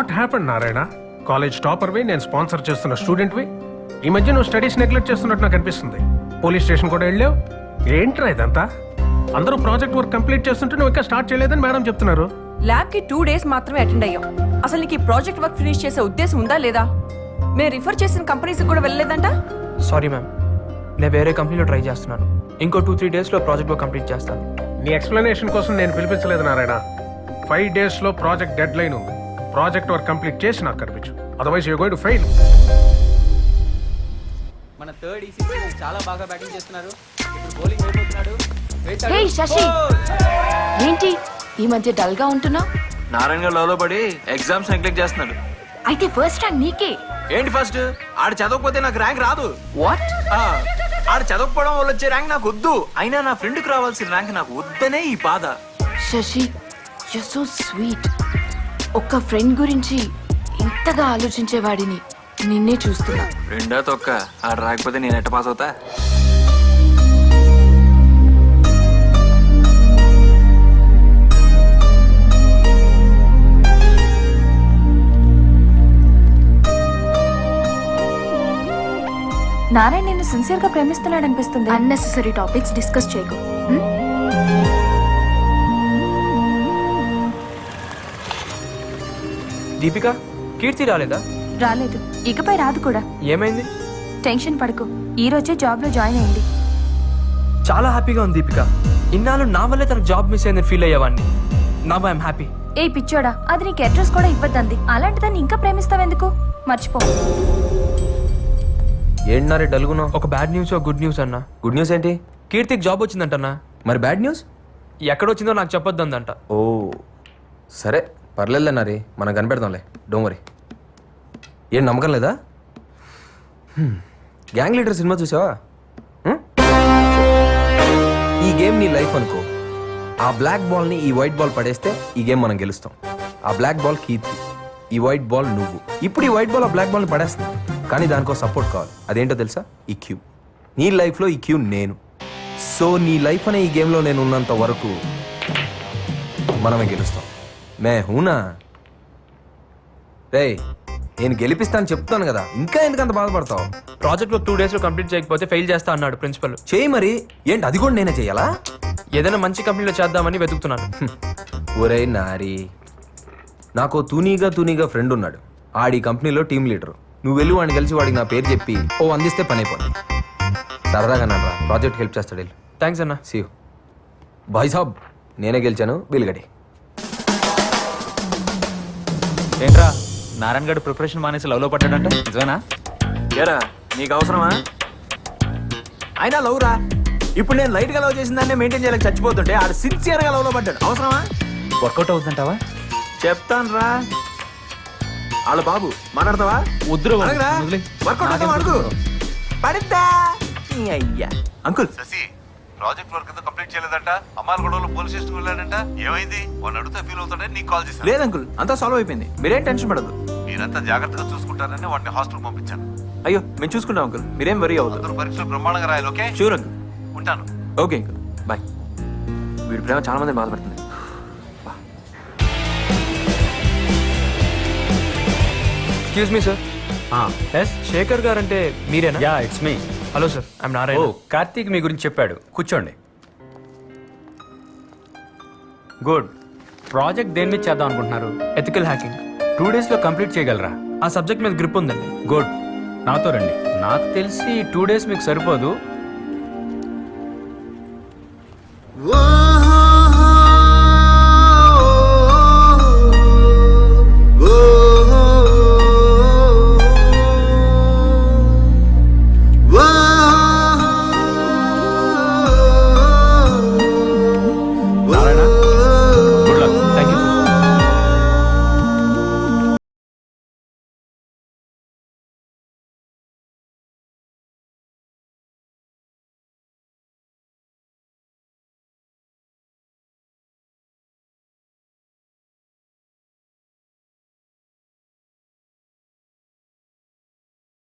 What happened Narayana? College టాపర్వి, నేను sponsor చేస్తున్న స్టూడెంట్వి. ఈ మధ్య నువ్వు స్టడీస్ నెగ్లెక్ట్ చేస్తున్నట్టు నాకు అనిపిస్తుంది. పోలీస్ స్టేషన్ కూడా వెళ్ళావు. ఏంట్రా ఇదంతా? అందరూ ప్రాజెక్ట్ వర్క్ కంప్లీట్ చేస్తుంటే నువ్వు ఇంకా స్టార్ట్ చేయలేదని మేడం చెప్తున్నారు. ల్యాబ్ కి 2 days మాత్రమే అటెండ్ అయ్యాం. అసలు నీకు ఈ ప్రాజెక్ట్ వర్క్ ఫినిష్ చేసే ఉద్దేశం ఉందా లేదా? మేము రిఫర్ చేసిన కంపెనీస్ కూడా వెళ్ళలేదంట. సారీ మ్యామ్, నేను వేరే కంపెనీలో ట్రై చేస్తున్నాను. ఇంకో 2-3 daysలో ప్రాజెక్ట్ వర్క్ కంప్లీట్ చేస్తాను. నీ ఎక్స్ప్లెనేషన్ కోసం నేను పిలిపించలేదు నారాయణ. 5 days లో ప్రాజెక్ట్ డెడ్ లైన్ ఉంది. ప్రాజెక్ట్ వర్క్ కంప్లీట్ చేసి నాకు కనిపించు. Otherwise you going to fail. మన థర్డ్ ఈసీసీ చాలా బాగా బ్యాటింగ్ చేస్తున్నారు. ఇప్పుడు బౌలింగ్ అయిపోతున్నాడు. హే శశి, ఏంటి ఈ మధ్య డల్ గా ఉంటున్నా? నారాయణ గారు లవ్లో పడి ఎగ్జామ్స్ నెగ్లెక్ట్ చేస్తున్నాడు. అయితే ఫస్ట్ ర్యాంక్ నీకే. ఏంటి ఫస్ట్? ఆడు చదవకపోతే నాకు ర్యాంక్ రాదు. వాట్? ఆడు చదవకపోవడం వల్ల వచ్చే ర్యాంక్ నాకు వద్దు. అయినా నా ఫ్రెండ్కి రావాల్సిన ర్యాంక్ నాకు వద్దనే ఈ బాధ. Shashi, you so sweet. ఒక్క ఫ్రెండ్ గురించి ఇంతగా ఆలోచించేవాడిని నిన్నే చూస్తున్నా. రెండో తొక్క ఆడు రాకపోతే నేను ఎట్ట పాస్ అవుతా? నారాయణ నిన్ను సిన్సియర్ గా ప్రేమిస్తున్నాడు అనిపిస్తుంది. అన్నెసెసరీ టాపిక్స్ డిస్కస్ చేయకు. దీపిక, కీర్తి రాలేదా? రాలేదు, ఇకపై రాదు కూడా. ఏమైంది? టెన్షన్ పడకు, ఈ రోజే జాబ్ లో జాయిన్ అయింది. చాలా హ్యాపీగా ఉంది దీపిక. ఇన్నాళ్ళు నా వల్లే తనకు జాబ్ మిస్ అయిందని ఫీల్ అయ్యేవాడిని. Now I'm happy. ఏ పిచ్చోడా, అది నీకు అడ్రస్ కూడా ఇవ్వద్దంది. అలాంటిదాన్ని ఇంకా ప్రేమిస్తావెందుకు? మర్చిపో. ఏంటన్నారే డల్గునా? ఒక బ్యాడ్ న్యూస్, ఒక గుడ్ న్యూస్ అన్న. గుడ్ న్యూస్ ఏంటి? కీర్తికి జాబ్ వచ్చిందంటన్నా. మరి బ్యాడ్ న్యూస్? ఎక్కడొచ్చిందో నాకు చెప్పొద్దందంట. ఓ సరే, పర్లేదన్నారే, మనం కనిపెడదాంలే. Don't worry. ఏం నమ్మకం లేదా? గ్యాంగ్ లీడర్ సినిమా చూసావా? ఈ గేమ్ నీ లైఫ్ అనుకో. ఆ బ్లాక్ బాల్ని ఈ వైట్ బాల్ పడేస్తే ఈ గేమ్ మనం గెలుస్తాం. ఆ బ్లాక్ బాల్ కీర్తి, ఈ వైట్ బాల్ నువ్వు. ఇప్పుడు ఈ వైట్ బాల్ ఆ బ్లాక్ బాల్ని పడేస్తుంది, కానీ దానికో సపోర్ట్ కావాలి. అదేంటో తెలుసా? ఈ క్యూ. నీ లైఫ్లో ఈ క్యూ నేను. సో నీ లైఫ్ అనే ఈ గేమ్లో నేను ఉన్నంత వరకు మనమే గెలుస్తాం. మే హూనా రే, నేను గెలిపిస్తాను చెప్తాను కదా, ఇంకా ఎందుకంత బాధపడతావు? ప్రాజెక్ట్ వర్క్ 2 daysలో కంప్లీట్ చేయకపోతే ఫెయిల్ చేస్తా అన్నాడు ప్రిన్సిపల్. చేయి మరి. ఏంటి అది కూడా నేనే చెయ్యాలా? ఏదైనా మంచి కంపెనీలో చేద్దామని వెతుకుతున్నాను. ఒరే నారి, నాకు తూనీగా ఫ్రెండ్ ఉన్నాడు. ఆడి కంపెనీలో టీమ్ లీడరు. నువ్వు వెళ్ళి వాడిని కలిసి వాడికి నా పేరు చెప్పి అందిస్తే పని అయిపోయింది. సరదాగా నన్ను ప్రాజెక్ట్ హెల్ప్ చేస్తాడు. వెళ్ళు. థ్యాంక్స్ అన్న. See you. భాయ్ సాబ్, నేనే గెలిచాను. బిల్గడి. ఏంట్రా నారాయణ గడు ప్రిపరేషన్ మానేసి లవ్ లో పడ్డాడంట, నిజమేనా? ఏరా నీకు అవసరమా? అయినా లవ్ రా. ఇప్పుడు నేను లైట్ గా లవ్ చేసిన దాన్ని మెయింటైన్ చేయలేక చచ్చిపోతుంటే ఆడు సిన్సియర్ గా లవ్ లో పడ్డాడు. అవసరమా? వర్కౌట్ అవుతుందంటావా? చెప్తాను రా. వాళ్ళ బాబు మాట్లాడతావా? వద్దురా బాబు, అడగరా? వదిలేయ్. వర్కౌట్ అవుతాం అడుగు. పడిద్దా నీ అయ్యా. అంకుల్ శశి, ప్రాజెక్ట్ వర్క్ అంతా కంప్లీట్ చేయలేదంట. అమ్మాయిల గొడవలో పోలీస్ స్టేషన్ వెళ్ళాడంట. ఏమైంది? వాడిని అడిగితే ఫీల్ అవుతాడని నీకు కాల్ చేశాను. లేదు అంకుల్, అంతా సాల్వ్ అయిపోయింది. మీరేం టెన్షన్ పడదు. మీరంతా జాగ్రత్తగా చూసుకుంటారని వాడిని హాస్టల్ పంపించాను. అయ్యో మేము చూసుకుంటాం అంకుల్, మీరేం వరీ అవుతారు. అందరూ పరీక్షలు బ్రహ్మాండంగా రాయాలి. ఓకే? Sure uncle. ఉంటాను. Okay uncle, bye. వీడి ప్రేమ చాలా మంది బాధపడుతుంది. Excuse me sir. Shekhar garu అంటే మీరేనా? Yeah, it's me. Hello sir, I'm Narayana. Karthik మీ గురించి చెప్పాడు. కూర్చోండి. గుడ్. ప్రాజెక్ట్ దేని మీద చేద్దాం అనుకుంటున్నారు? Ethical hacking. 2 daysలో కంప్లీట్ చేయగలరా? ఆ సబ్జెక్ట్ మీద గ్రిప్ ఉందండి. గుడ్. నాతో రండి. నాకు తెలిసి 2 days మీకు సరిపోదు.